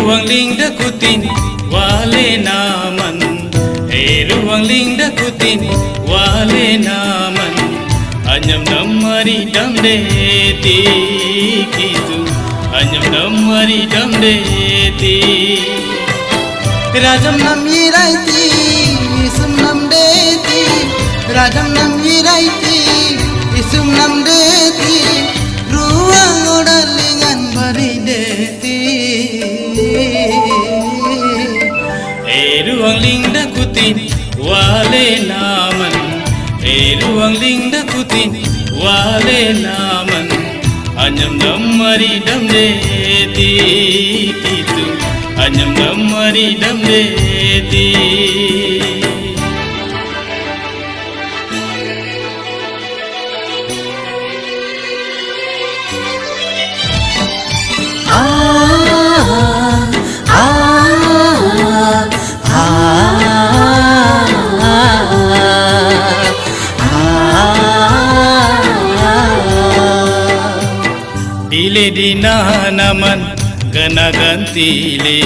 Eruang dakutin wale naman, eruang dakutin wale naman. Anyam namari damde ti kitu, anyam namari damde ti. Rajam nam yiraiti, isum nam deti. Rajam nam yiraiti, isum nam deti. Ruang odalingan bari deti. Eruang dakutin wale naman, eruang dakutin wale naman. Anyam namari damde ti kitu, anyam namari damde ti. Dile dina naman gana gantile,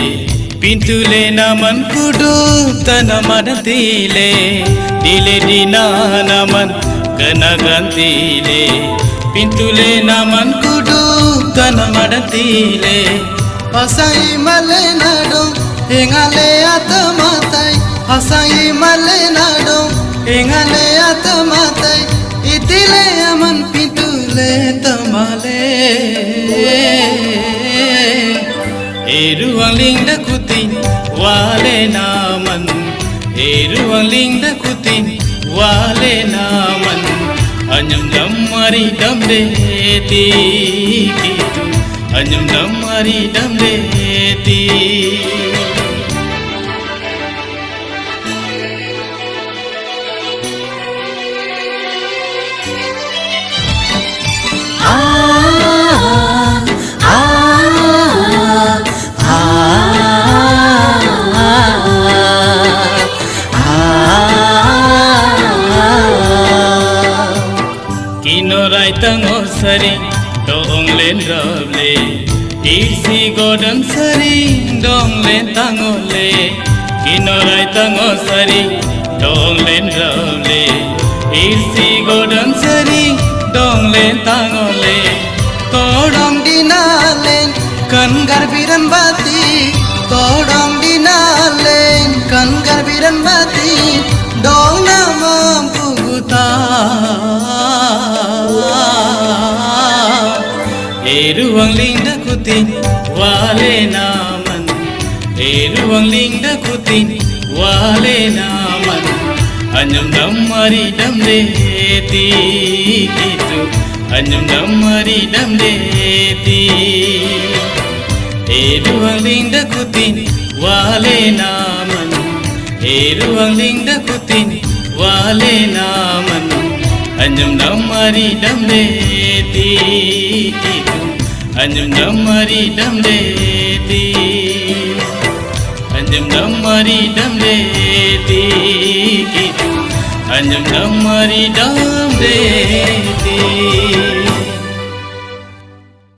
pintule naman kudu tanaman tile. Dile dina naman gana gantile, pintule naman kudu tanaman tile. Asai male nado, engale atamatai. Asai male nado, engale atamatai. Itile aman pintule tamale. Eruang dakutin wale naman, eruang dakutin wale naman. Anyam namari damde ti kitu, anyam namari damde ti. Kinorai tango sari dong len rable, isi godam sari dong len tango le. Kinorai tango sari dong len rable, isi godam sari dong len tango le. Todong dinalen kan garbiran bati, todong dinalen kan garbiran bati. Dong namam puguta. Eruang dakutin wale naman, eruang dakutin wale naman. Anyam namari damde ti kitu, anyam namari damde ti. Eruang dakutin wale naman, eruang dakutin wale naman. Anyam namari damde ti kitu, anyam namari damde ti. Anyam namari damde ti kitu, anyam namari damde ti.